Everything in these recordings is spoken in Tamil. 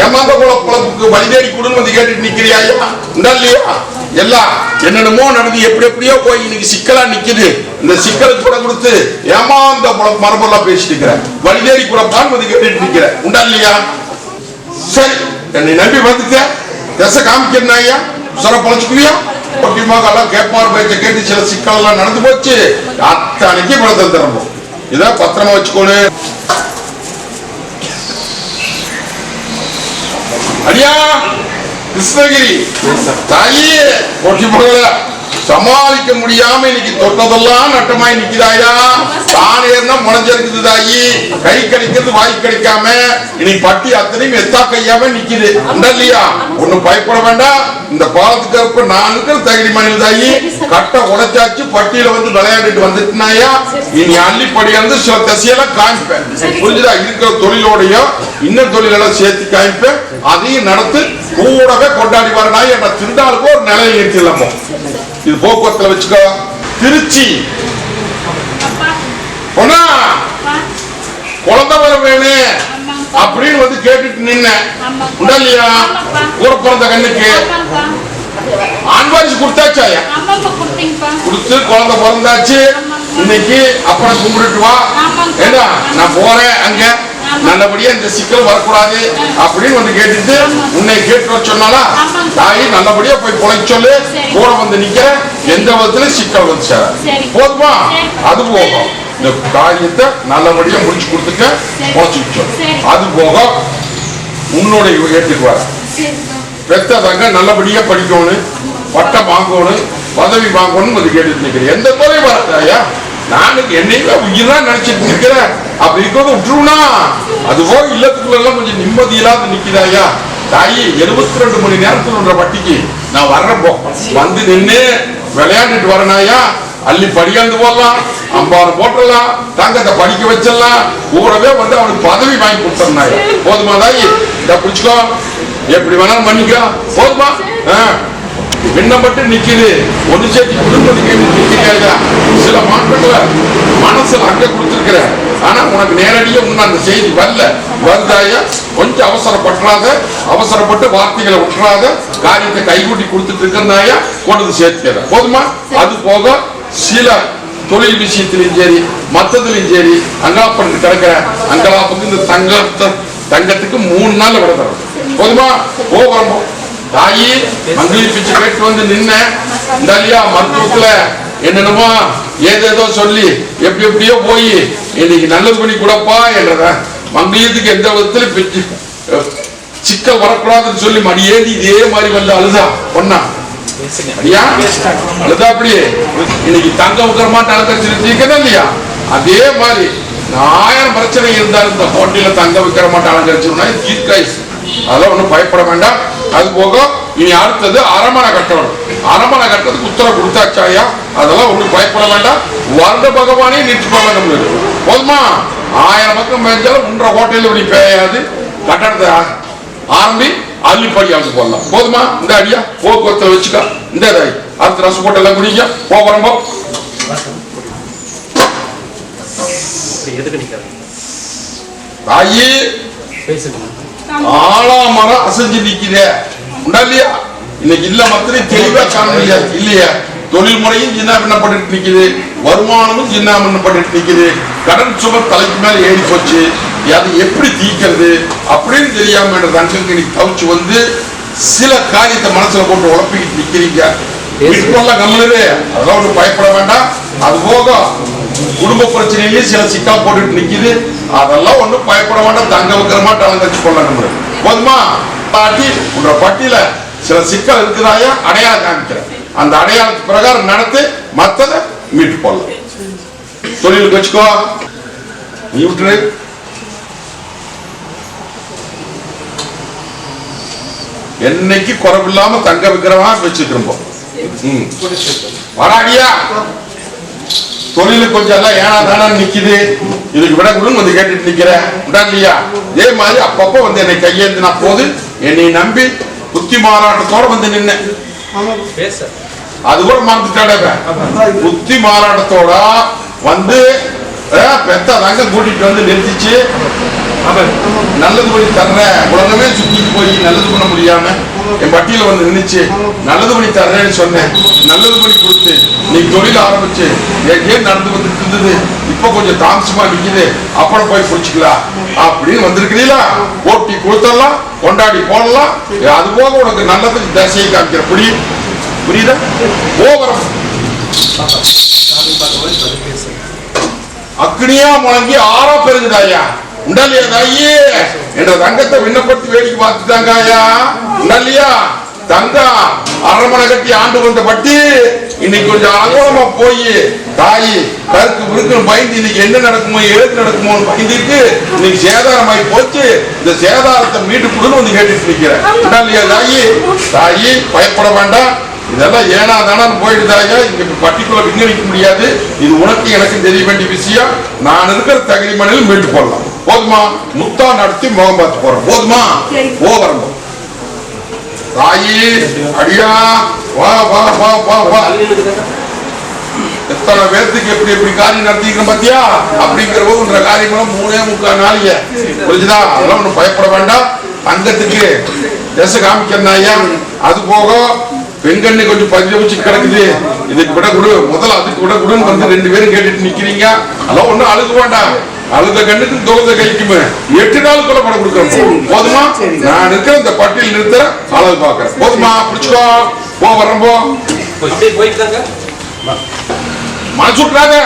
ஏமாந்த குழப்பத்துக்கு வழிதேடி கொடுன்னு வந்து கேட்டுட்டு நிக்கிறியா இல்லையா? எல்லாம் என்னென்னமோ நடந்து எப்படி எப்படியோ போய் இன்னைக்கு சிக்கலா நிக்குது. இந்த சிக்கலுக்கு கூட கொடுத்து ஏமாந்த மரபொருளா பேசிட்டு இருக்கிற வழிதேடி குழப்பான்னு வந்து கேட்டுட்டு நிக்கிற உண்டா இல்லையா? சரி, என்னை நம்பி வந்துட்ட திசை காமிக்கிறேன் ஐயா, சொர பழச்சுக்குவியா முக்கியமாக எல்லாம் கேட்பார் பேச்ச கேட்டு சில சிக்கல் எல்லாம் நடந்து போச்சு. அத்தனைக்கு பணத்தை தரணும். இத பத்திரமா வச்சுக்கோனு. அடியா கிருஷ்ணகிரி தாயி போட்டி போகல சமாளிக்க முடியாம இன்னைக்கு தொட்டதெல்லாம் நட்டமாய் நிக்கிறாயா. தான் ஏறினா முளைஞ்சிருக்குது தாயி, கை கடிக்கிறது வாய் கிடைக்காம இன்னைக்கு பட்டி அத்தனையும் எத்தா கையாம நிக்குது இல்லையா? ஒண்ணும் பயப்பட வேண்டாம். இந்த பாலத்துக்கு அப்ப நான் இருக்கிற தகுதி மணில் தாயி கட்டை உடைச்சாச்சு, பட்டியல வந்து விளையாடிட்டு வந்துட்டுனாயா. இனி அள்ளிப்படியாந்து சில திசையெல்லாம் காமிப்பேன், புரிஞ்சுதா? இருக்கிற தொழிலோடைய இன்னும் தொழிலெல்லாம் சேர்த்து காமிப்பேன். அதையும் நடத்து கூடவே கொண்டாடி வரனாய் என்ற திருந்தாளுக்கு ஒரு நிலையில் ஏற்றிடலாமோ. இது போக்குவரத்துல வச்சுக்கோ. திருச்சி பொண்ணா குழந்தை வர வேணும் அப்படின்னு வந்து கேட்டுட்டு நின்ன இல்லையா? கூட பிறந்த கண்ணுக்கு ஆண்வாரிசு கொடுத்தாச்சாயா? கொடுத்து குழந்தை பிறந்தாச்சு. இன்னைக்கு அப்புறம் கும்பிட்டுட்டு வா. ஏன்னா நான் போறேன் அங்க, நல்லபடியா இந்த சிக்கல் வரக்கூடாது அப்படின்னு வந்து கேட்டுட்டு உன்னை கேட்டு சொன்னாலா தாயி நல்லபடியா போய் பொழைக்க சொல்லு. கூட வந்து நிக்க எந்த விதத்துல சிக்கல் வந்து சேர போதுமா? அது போகும். இந்த காரியத்தை நல்லபடியா முடிச்சு கொடுத்துக்க பொழைச்சுக்க சொல்லு. அது போக உன்னுடைய ஏற்றுக்கு வர பெத்ததாங்க நல்லபடியா படிக்கணும், பட்டம் வாங்கணும், பதவி வாங்கணும் வந்து கேட்டுட்டு நிக்கிறேன். எந்த தொலையும் வராதாயா? நானுக்கு என்னையுமே உயிர்தான் நினைச்சிட்டு நிக்கிறேன். அப்படி இருக்கிறத விட்டுருவா அதுவோ இல்லத்துக்குள்ள எல்லாம் கொஞ்சம் நிம்மதி இல்லாத நிக்கிறாயா. தாயி 72 மணி நேரத்துல பட்டிக்கு நான் வர்றப்போ வந்து நின்று விளையாண்டுட்டு வரனாயா. அள்ளி படியாந்து போடலாம், அம்பாரம் போட்டலாம், தங்கத்தை படிக்க வச்சிடலாம், கூடவே வந்து அவனுக்கு பதவி வாங்கி கொடுத்துருந்தாயா. போதுமா தாயி? இதை பிடிச்சுக்கோ, எப்படி வேணாலும் பண்ணிக்கோ. போதுமா? விண்ணப்பட்டு நிக்குது. ஒன்னு சேர்த்து குடும்பத்துக்கு நிக்கிறீங்க. சில மாற்றங்களை மனசுல அங்க கொடுத்துருக்கிற, ஆனா உனக்கு நேரடியா முன்ன அந்த செய்தி வரல. வருதாயா? கொஞ்சம் அவசரப்பட்டுறாத, அவசரப்பட்டு வார்த்தைகளை விட்டுறாத, காரியத்தை கைகூட்டி கொடுத்துட்டு இருக்கிறதாயா கொண்டு சேர்த்துக்கிற. போதுமா? அது போக சில தொழில் விஷயத்திலும் சரி மற்றதுலையும் சரி அங்காப்பட்டு கிடக்கிற அங்கலாப்புக்கு இந்த தங்கத்துக்கு 3 நாள் விட தரும். போதுமா? போகிறோம் தாயி மங்களி பிச்சை கேட்டு வந்து நின்ன இந்தாலியா. மருத்துவத்துல என்னென்னமோ ஏதேதோ சொல்லி எப்படி எப்படியோ போய் இன்னைக்கு நல்லது பண்ணி கூடப்பா என்றத மங்களியத்துக்கு எந்த விதத்துல பிச்சு சிக்கல் வரக்கூடாதுன்னு சொல்லி மடியேறி இதே மாதிரி வந்து அழுதா பொண்ணா அழுதா. அப்படியே இன்னைக்கு தங்க உக்கரமாட்ட அலங்கரிச்சிருக்கா இல்லையா? அதே மாதிரி 1000 பிரச்சனை இருந்தாலும் இந்த போட்டியில தங்க விக்கிரமாட்ட அலங்கரிச்சிருந்தா தீர்க்காயுசு. அதெல்லாம் ஒன்றும் பயப்பட வேண்டாம். அது போக இனி அடுத்தது அரமனை கட்டணும். அரமனை கட்டுறதுக்கு உத்தரவு கொடுத்தாச்சாயா. அதெல்லாம் ஒன்றும் பயப்பட வேண்டாம். வருட பகவானே நிறுத்தி போக போதுமா? 1000 பக்கம் மேய்ச்சாலும் 1.5 ஹோட்டலில் இப்படி பேயாது. கட்டணத்தை ஆரம்பி அள்ளிப்படியாவது போடலாம். போதுமா? இந்த அடியா போக்குவரத்தை வச்சுக்கா. இந்த அடுத்த ரசம் போட்டு எல்லாம் குடிக்க போகிறோம். தாயி ஆலாமரம் அசைஞ்சு நிக்குதே உண்டா இல்லையா? இன்னைக்கு இல்ல மத்தியும் தெளிவா காண முடியாது இல்லையா? தொழில் முறையும் சின்ன பின்னப்பட்டு நிக்குது, வருமானமும் சின்ன பின்னப்பட்டு நிக்குது, கடன் சுமை தலைக்கு மேல ஏறி போச்சு. அது எப்படி தீக்கிறது அப்படின்னு தெரியாம தங்கக்கு இன்னைக்கு தவிச்சு வந்து சில காரியத்தை மனசுல போட்டு உழப்பிக்கிட்டு நிக்கிறீங்க. வீட்டுக்குள்ள கம்முனது அதெல்லாம் ஒன்றும் பயப்பட வேண்டாம். அது போக குடும்ப பிரச்சனையிலேயே சில சிக்கல் போட்டுட்டு நிக்குது. அதெல்லாம் ஒன்றும் பயப்பட வேண்டாம். தங்க வைக்கிறமாட்ட அலங்கரிச்சு கொள்ளணும். போதுமா? பாட்டி உன்ற பட்டியல சில சிக்கல் இருக்குதாயா அடையாளம் காமிக்கிறேன். அந்த அடையாளத்து பிரகாரம் நடத்து, மற்றதை மீட்டு போடலாம். தொழிலுக்கு வச்சுக்கோ. நீ விட்டுரு. என்னைக்கு குறைவில்லாம தங்க விக்கிரமா வச்சுக்கிறோம். வராடியா தொழிலுக்கு கொஞ்சம் எல்லாம் ஏனா தானா நிக்குது. இதுக்கு விட கூட வந்து கேட்டுட்டு நிக்கிறேன் இல்லையா? இதே மாதிரி அப்பப்போ வந்து என்னை கையேந்தினா போது என்னை நம்பி புத்தி மாறாட்டத்தோட வந்து நின்ன. அது கூட மறந்துட்டாட. புத்தி மாறாட்டத்தோட வந்து பெத்த தாங்க கூட்டிட்டு வந்து நிறுத்திச்சு. நல்லது பண்ணி தர்ற உலகமே சுத்திட்டு போய் நல்லது பண்ண முடியாம என் பட்டியல வந்து நின்னுச்சு. நல்லது பண்ணி தர்றேன்னு சொன்னேன், நல்லது பண்ணி கொடுத்து நீ தொழில் ஆரம்பிச்சு ஏன் நடந்து வந்துட்டு இருந்தது, இப்ப கொஞ்சம் தாமசமா நிக்குது, அப்புறம் போய் குடிச்சுக்கலாம் அப்படின்னு வந்திருக்கிறீங்களா? போட்டி கொடுத்துடலாம், கொண்டாடி போடலாம். அது போக உனக்கு நல்லதுக்கு தசையை காமிக்கிற புரியுதா? ஓவரம் அக்னியா முழங்கி ஆறா பெருங்குதாயா உண்டல்லையா தாயி என்ற தங்கத்தை விண்ணப்பத்தி வேடிக்கை பார்த்துட்டாங்க ஐயா. உண்டல்லையா தங்கம் அரண்மனை கட்டி ஆண்டு கொண்ட பட்டி இன்னைக்கு கொஞ்சம் அகோலமா போய் தாயி கருக்கு விருக்குன்னு பயந்து இன்னைக்கு என்ன நடக்குமோ எழுத்து நடக்குமோன்னு பயந்துட்டு இன்னைக்கு சேதாரமாயி போச்சு. இந்த சேதாரத்தை மீட்டு கொடுன்னு வந்து கேட்டுட்டு நிக்கிறேன். உண்டல்லையா தாயி பயப்பட வேண்டாம். இதெல்லாம் ஏனா தானே போயிடுதாங்க. இங்க பட்டிக்குள்ள விண்ணப்பிக்க முடியாது. இது உனக்கு எனக்கு தெரிய வேண்டிய விஷயம். நான் இருக்கிற தகுதி மனையில் மீட்டு போடலாம். போதுமா? முத்தா நடத்தி முகம் பார்த்து போறோம். போதுமா? வரம்போ தாயி அடியா வா வா வா வா வா. எத்தனை பேர்த்துக்கு எப்படி எப்படி காரியம் நடத்திக்கிறோம் பாத்தியா? அப்படிங்கிற போதுன்ற காரியம் 3.25 நாளைக்கு புரிஞ்சுதா? அதெல்லாம் ஒன்றும் பயப்பட வேண்டாம். தங்கத்துக்கு தேச காமிக்கிறேன் ஐயா. அது போக பெண்கண்ணி கொஞ்சம் பதிவு வச்சு கிடக்குது, இதுக்கு விட கொடு, முதல்ல அதுக்கு விட கொடுன்னு வந்து 2 பேரும் கேட்டுட்டு நிக்கிறீங்க. அதெல்லாம் ஒண்ணும் அழுக வேண்டாம். அழுத கண்ணுக்கு தொழுத கைக்குமே 8 நாளுக்குள்ள படம் கொடுக்குறோம். போதுமா? நான் இருக்கிற இந்த பட்டியல் நிறுத்த அழகு பாக்குறேன். போதுமா? பிடிச்சுக்கோ. வரம்போ மனசு விட்டுறாங்க.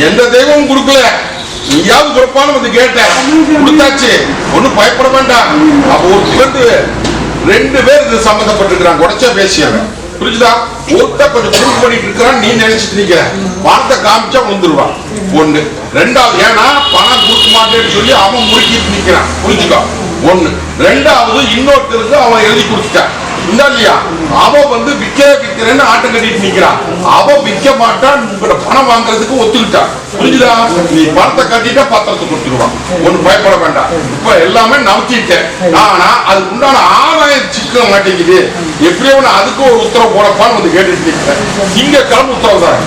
எந்த தெய்வமும் கொடுக்கல, நீயாவது கொடுப்பான்னு வந்து கேட்டேன், கொடுத்தாச்சு. ஒன்னும் பயப்பட வேண்டாம். அப்போ ஒரு 2 பேர் இது சம்பந்தப்பட்டிருக்கிறாங்க. உடச்சா பேசியவன் புரிஞ்சுதா? ஒருத்த கொஞ்சம் குறுக்கு பண்ணிட்டு இருக்கிறான், நீ நினைச்சிட்டு நிக்கிற. வார்த்தை காமிச்சா வந்துருவான். 1. 2வது ஏன்னா பணம் கொடுக்க மாட்டேன்னு சொல்லி அவன் முறுக்கிட்டு நிக்கிறான். புரிஞ்சுக்கோ. 1. 2வது இன்னொருத்தருக்கு அவன் எழுதி கொடுத்துட்டான். இல்லையா? அவன் வந்து விக்கிறேன்னு ஆட்டம் கட்டிட்டு நிக்கிறான். அவன் விற்க மாட்டான், பணம் வாங்குறதுக்கு ஒத்துக்கிட்டான். புரிஞ்சுதா? நீ பணத்தை கட்டிட்டா பத்திரத்தை கொடுத்துருவான். ஒண்ணு பயப்பட வேண்டாம். இப்ப எல்லாமே நம்பிட்டேன். ஆனா அதுக்கு உண்டான ஆதாயம் சிக்க மாட்டேங்குது. எப்படியோ அதுக்கு ஒரு உத்தரவு போடப்பான்னு வந்து கேட்டுட்டு நிக்கிறேன். திங்கக்கிழமை உத்தரவு தான்.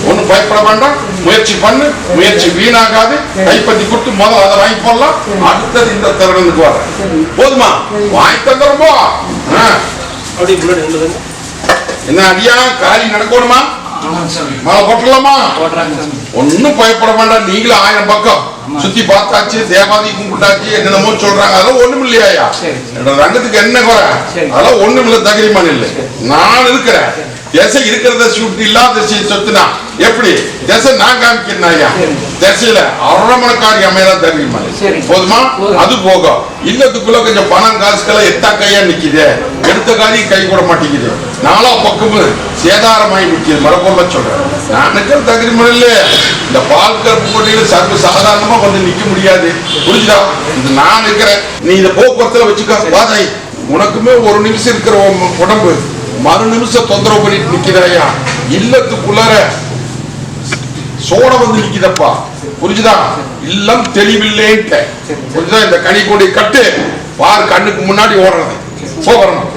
ஒண்ணு பயப்பட வேண்டாம். முயற்சி பண்ணு. முயற்சி வீணாகாது. கைப்பற்றி கொடுத்து முதல்ல அதை வாங்கி போடலாம். அடுத்தது இந்த தருணத்துக்கு வர. போதுமா? வாங்கி தந்துருப்போ. என்ன அடியா காரி நடக்கணுமா? மழை போட்டலாமா? ஒன்னும் பயப்பட வேண்டாம். நீங்களும் 1000 பக்கம் சுத்தி பார்த்தாச்சு, தேவாதி கும்பிட்டாச்சு, என்னென்னமோ சொல்றாங்க. அதெல்லாம் ஒண்ணும் இல்லையா? ரங்கத்துக்கு என்ன குறை? அதெல்லாம் ஒண்ணும் இல்லை. தகிரிமான் இல்லை. நான் இருக்கிறேன். திசை இருக்கிறத சுட்டு இல்லாத சொத்துனா எப்படி திசை நான் காமிக்கிறேன் ஐயா. திசையில அரமணக்காரி அமையதான் தகுதிமா. போதுமா? அது போக இல்லத்துக்குள்ள கொஞ்சம் பணம் காசுக்கெல்லாம் எத்தா கையா நிக்குது. எடுத்த காரியம் கை கூட மாட்டேங்குது. 4 பக்கமும் சேதாரமாயி நிக்குது. மரபொருள சொல்றேன். நான் இருக்கிற தகுதிமன் இல்ல. இந்த பால் கருப்பு போட்டியில சர்வ சாதாரணமா வந்து நிக்க முடியாது. புரிஞ்சுதா? நான் இருக்கிறேன். நீ இதை போக்குவரத்துல வச்சுக்க. வாதை உனக்குமே ஒரு நிமிஷம் இருக்கிற உடம்பு மறு நிமிஷம் தொந்தரவு பண்ணிட்டு நிக்கிறாயா. இல்லத்துக்குள்ளார சோட வந்து நிக்குதப்பா. புரிஞ்சுதா? இல்லம் தெளிவில்லைன்ட்ட. புரிஞ்சுதா? இந்த கனி கொண்டு கட்டு பாரு, கண்ணுக்கு முன்னாடி ஓடுறது. வரணும்.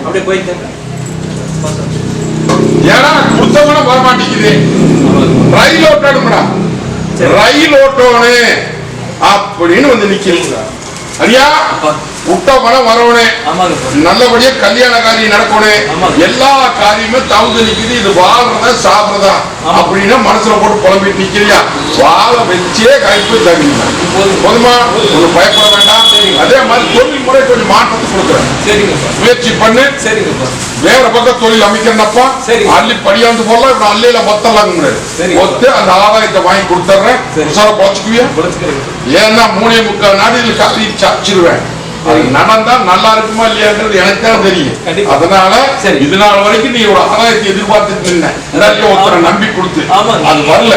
ஏன்னா கொடுத்தவன வர மாட்டேங்குது. ரயில் ஓட்டணும்டா, ரயில் ஓட்டோனே அப்படின்னு வந்து நிக்கிறீங்க. அரியா விட்ட மனம் வரவனே, நல்லபடியா கல்யாண காரியம் நடக்கணும். எல்லா காரியமே தகுந்து நிக்குது. இது வாழ்றதா சாப்பிடுறதா அப்படின்னு மனசுல போட்டு புலம்பிட்டு நிக்கிறியா? வாழ வச்சே கைப்பு தகுதி. போதுமா? ஒரு பயப்பட வேண்டாம். அதே மாதிரி தொழில் முறை கொஞ்சம் மாற்றத்தை கொடுக்குறேன். முயற்சி பண்ணு. வேற பக்கம் தொழில் அமைக்கிறப்பா அள்ளி படியாந்து போடலாம். இப்ப அள்ளியில மொத்தலாம் ஒத்து அந்த ஆதாயத்தை வாங்கி கொடுத்துறேன். பொழைச்சுக்குவியா? ஏன்னா 3.25 நாடுகள் காரி சாச்சிருவேன். அது நடந்தா நல்லா இருக்குமா இல்லையான்றது எனக்கு தான் தெரியும். அதனால இது நாள் வரைக்கும் நீ ஒரு ஆதாயத்தை எதிர்பார்த்துட்டு நின்ன ஒருத்தரை நம்பி கொடுத்து அது வரல.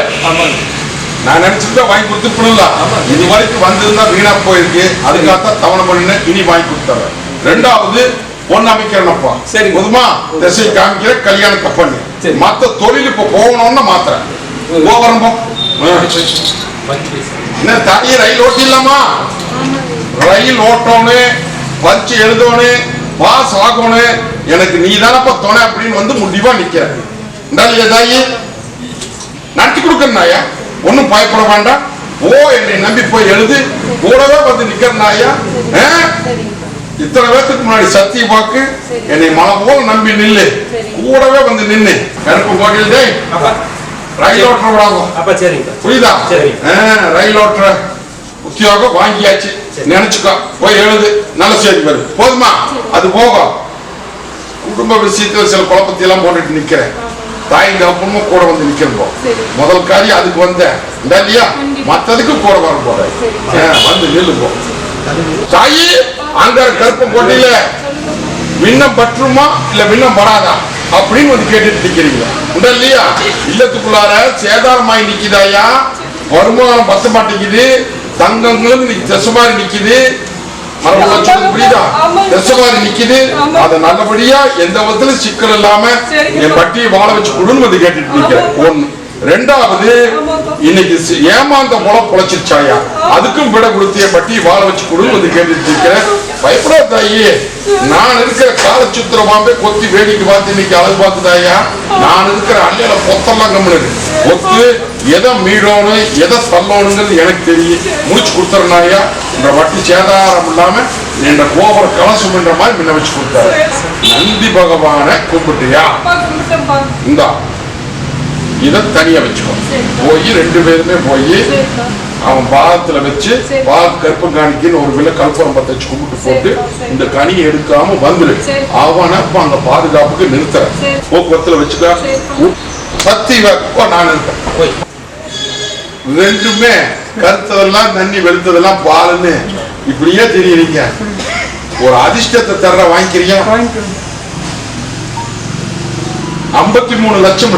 நான் நினைச்சுதான் வாங்கி கொடுத்துருப்பா. இது வரைக்கும் வந்திருந்தா வீணா போயிருக்கு. அதுக்காகத்தான் தவணை பண்ணின. இனி வாங்கி கொடுத்துறேன். 2வது பொண்ணு அமைக்கிறேன்ப்பா. சரி போதுமா? திசை காமிக்கிற கல்யாணத்தை பண்ணு. மத்த தொழில் இப்ப போகணும்னு மாத்திர போகிறோம். என்ன தாயி ரயில் ஓட்டிடலாமா? ரயில் ஓட்டோன்னு பரிச்சு எழுதோன்னு பாஸ் ஆகணும். எனக்கு நீ தானப்பா துணை அப்படின்னு வந்து முடிவா நிக்கிற. தாயி நடத்தி கொடுக்கறாயா? ஒன்னும் பயப்பட வேண்டாம். ஓ என்னை நம்பி போய் எழுது. கூடவே வந்து நிக்கிறனாயா. இத்தனை பேத்துக்கு முன்னாடி சத்திய வாக்கு என்னை மலை போல நம்பி நில்லு. கூடவே வந்து நின்னு கருப்பு கோட்டையில் ரயில் ஓட்டுற விடாங்க. புரியுதா? ரயில் ஓட்டுற உத்தியோகம் வாங்கியாச்சு நினைச்சுக்கோ. போய் எழுது. நல்ல செய்தி வரும். போதுமா? அது போகும். குடும்ப விஷயத்துல சில குழப்பத்தை எல்லாம் போட்டுட்டு நிக்கிறேன். தாய் தகப்பனும் கூட வந்து நிக்கிறோம். முதல் காரியம் அதுக்கு வந்தேன் இல்லையா? மற்றதுக்கு கூட வர போறேன். வந்து நில்லுப்போ. தாயி அங்க கருப்பு கோட்டையில விண்ணம் பற்றுமா இல்ல விண்ணம் படாதா அப்படின்னு வந்து கேட்டுட்டு நிக்கிறீங்க உண்டா இல்லையா? இல்லத்துக்குள்ளார சேதாரமாய் நிக்குதாயா? வருமானம் பத்த மாட்டேங்குது. தங்கங்களும் திசமாரி நிக்குது. புரியுதா? திசமாரி நிக்குது. அத நல்லபடியா எந்த விதத்துல சிக்கல் இல்லாம என் பட்டியை வாழ வச்சு கொடுன்னு வந்து கேட்டுட்டு நிக்கிறேன். ஒண்ணு. ரெண்டாவது, இன்னைக்கு ஏமாந்த போல பொழைச்சிருச்சாயா? அதுக்கும் விட கொடுத்திய பட்டி வாழ வச்சு கொடுன்னு வந்து கேட்டுட்டு இருக்கிறேன். பயப்படா தாயி. நான் இருக்கிற கால சுத்திர பாம்பே கொத்தி வேடிக்கை பார்த்து இன்னைக்கு அழகு பார்த்துதாயா? நான் இருக்கிற அள்ளையில பொத்தெல்லாம் கம்முனு கொத்து எதை மீடணும் எதை தள்ளணுங்கிறது எனக்கு தெரியும். முடிச்சு கொடுத்துறனாயா? இந்த வட்டி சேதாரம் இல்லாம என்ற கோபுர கலசம் என்ற மாதிரி முன்ன வச்சு கொடுத்தாரு. நந்தி பகவான கும்பிட்டியா? இந்தா இதை தனியா வச்சுக்கோ. போய் ரெண்டு பேருமே போய் அவன் பாதத்துல வச்சு பாத கற்ப காணிக்குன்னு ஒரு விலை கல்பரம் பத்த வச்சு கும்பிட்டு போட்டு இந்த கனியை எடுக்காம வந்துரு. அவனை அந்த பாதுகாப்புக்கு நிறுத்துற. போக்குவரத்துல வச்சுக்க. சத்தி நான் இருக்கேன். ரெண்டுமே கருத்ததெல்லாம் தண்ணி வெளுத்ததெல்லாம் பாலுன்னு இப்படியே தெரியுறீங்க. ஒரு அதிர்ஷ்டத்தை தர்ற வாங்கிக்கிறியா? 53 லட்சம்.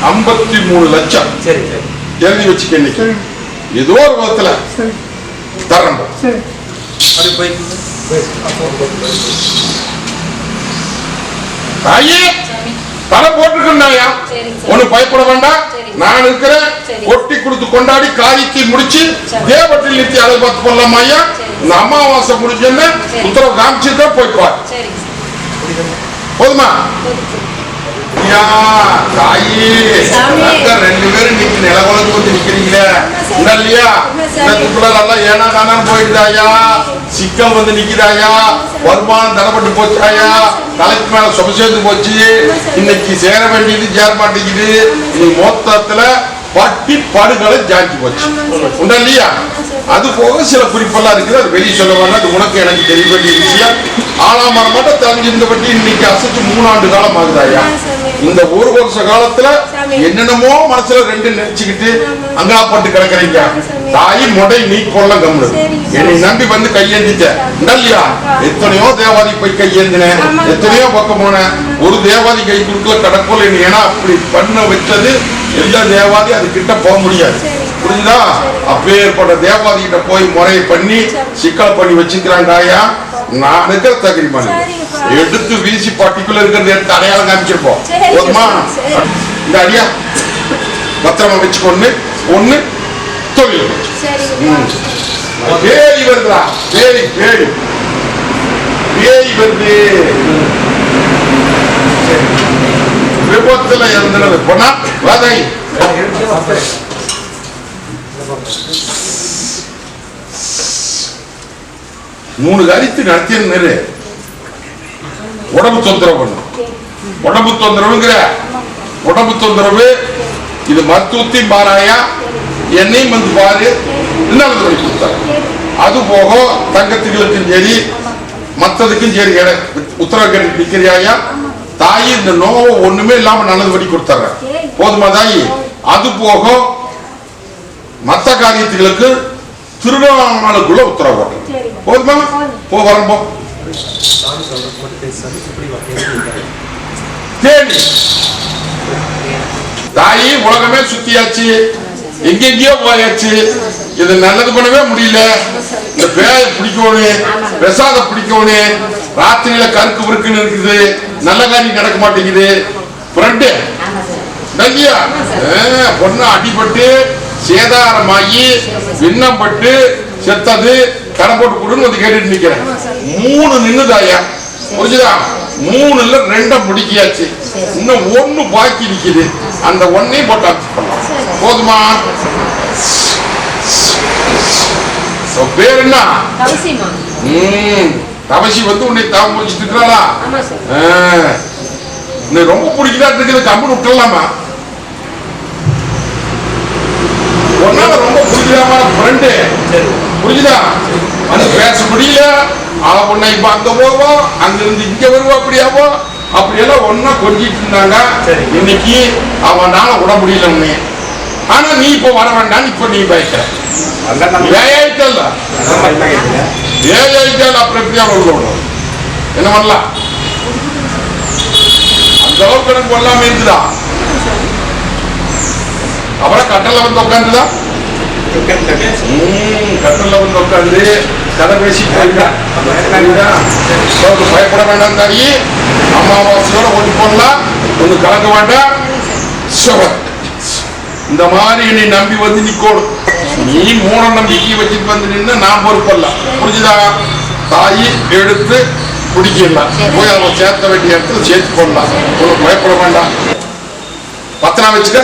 53 லட்சம் எழுதி வச்சுக்க. இன்னைக்கு ஏதோ ஒரு விதத்துல தரேன். தாயே தரம் போட்டுருக்கா? ஒண்ணு பயப்பட வேண்டாம். நான் இருக்கிறேன். கொட்டி கொடுத்து கொண்டாடி காரியத்தை முடிச்சு தேவட்டில் நிறுத்தி அதை பார்த்து போடலாமா ஐயா? இந்த அமாவாசை முடிஞ்சு உத்தரவு காமிச்சுட்டா போய்ப்பார். போதுமா? தாயி ரெண்டு பேரும் இன்னைக்கு நிலவலத்து வந்து நிக்கிறீங்களே இல்லையா? எல்லாம் ஏனா தானு போயிடுதாயா? சிக்கல் வந்து நிக்குதாயா? வருமானம் தரப்பட்டு போச்சாயா? தலைக்கு மேல சொப சேர்ந்து போச்சு. இன்னைக்கு சேர வேண்டியது சேர மாட்டேங்குது. இன்னைக்கு மொத்தத்துல பட்டி படுகளை ஜாக்கி போச்சு உண்டா இல்லையா? அது போக சில குறிப்பெல்லாம் இருக்குது. அது வெளியே சொல்ல வேண்டாம். அது உனக்கு எனக்கு தெரிய வேண்டிய விஷயம். ஆளாம மட்டும் தெரிஞ்சிருந்த பற்றி இன்னைக்கு அசைச்சு 3 ஆண்டு காலம் ஆகுதாயா? இந்த 1 வருஷ காலத்துல என்னென்னமோ மனசுல ரெண்டு நினைச்சுக்கிட்டு அங்காப்பட்டு கிடக்குறீங்க. தாயி முடை நீ கொள்ள கம்முனு. என்னை நம்பி வந்து கையேந்திட்ட இல்லையா? எத்தனையோ தேவாதி போய் கையேந்தினேன். எத்தனையோ பக்கம் போனேன். ஒரு தேவாதி கை குடுக்கல கடற்கொள்ள. ஏன்னா அப்படி பண்ண வச்சது எந்த தேவாதி அது கிட்ட போக முடியாது. புரிஞ்சுதா? அப்பேற்பட்ட தேவாதி கிட்ட போய் முறையை பண்ணி சிக்கல் பண்ணி வச்சுக்கிறாங்க. ஆயா நான் இருக்கிற தகிரிமான எடுத்து வீசி பட்டிக்குள்ள இருக்கிறது எடுத்து அடையாளம் காமிச்சிருப்போம். போதுமா? இந்த அடியா பத்திரமா வச்சுக்கொண்டு ஒண்ணு தொழில் பேரி வருதா? பேரி பேரி பேரி வருது. விபத்துல இருந்தது போனா வதை 3 காரியத்தை நடத்திய உடம்பு தொந்தரவு பண்ணும். உடம்பு தொந்தரவுங்கிற உடம்பு தொந்தரவு இது மருத்துவத்தையும் பாராயா என்னையும் வந்து பாரு. என்ன கொடுத்தாரு? அது போக தங்கத்துகளுக்கும் சரி மற்றதுக்கும் சரி உத்தரவு கேட்டு நிற்கிறியாயா? தாயி இந்த நோவை ஒண்ணுமே இல்லாம நல்லதுபடி கொடுத்தாரு. போதுமா தாயி? அது போக மற்ற காரியத்துகளுக்கு திருநாளுக்குள்ள உத்தரவு போட்டது. போதுமா? போ வரம்போ தேடி தாயி உலகமே சுத்தியாச்சு. எங்கெங்கயோ போயாச்சு. இது நல்லது பண்ணவே முடியல. இந்த பேயை பிடிக்கணும், பிரசாத பிடிக்கணும். ராத்திரியில கருக்கு விருக்குன்னு இருக்குது. நல்ல காரியம் நடக்க மாட்டேங்குது. பொண்ணு அடிபட்டு சேதாரமாகி விண்ணப்பட்டு செத்தது கடன் போட்டு கொடுன்னு வந்து கேட்டுட்டு நிக்கிறேன். 3 நின்னுதாயா? புரிஞ்சுதா? 3ல 2 முடிக்கியாச்சு. இன்னும் 1 பாக்கி நிக்குது. அந்த 1ஐயும் போட்டு போதுமா? பேர் என்ன? தவசி வந்து உன்னை தாவம் முடிச்சுட்டு இருக்கிறாளா? உன்னை ரொம்ப பிடிக்குதா இருக்குது, கம்பெனி விட்டுலாமா? ஒன்னால ரொம்ப பிடிக்கலாமா ஃப்ரெண்டு? புரிஞ்சுதா? வந்து பேச முடியல, உன்னை இப்ப அங்க போவோம், அங்க இருந்து இங்க வருவோம், அப்படியாவோ அப்படியெல்லாம் ஒன்னா கொஞ்சிட்டு இருந்தாங்க. இன்னைக்கு அவனால விட முடியல உன்னை. ஆனா நீ இப்ப வர வேண்டாம், இப்ப நீ பயக்கிற ஏஐட்டல் அப்புறம் எப்படியா வரணும்? என்ன பண்ணலாம்? அந்த அளவுக்கு எனக்கு எல்லாமே இருக்குதா? அப்புறம் கட்டல வந்து உட்காந்துதா, கட்டல வந்து உட்காந்து கதை பேசிட்டு போயிருக்கா. பயப்பட வேண்டாம் தாயி, அமாவாசையோட ஓட்டு போடலாம், ஒண்ணு கலக்க வேண்டாம். இந்த மாதிரி என்னை நம்பி வந்து நிக்கணும். நீ மூட நம்பிக்கை வச்சுட்டு வந்து நின்று நான் பொறுப்பல்ல. புரிஞ்சுதா? தாயி எடுத்து குடிக்கலாம், போய் அவன் சேர்த்த வேண்டிய இடத்துல சேர்த்து போடலாம். பயப்பட வேண்டாம். பத்திரம் வச்சுக்க.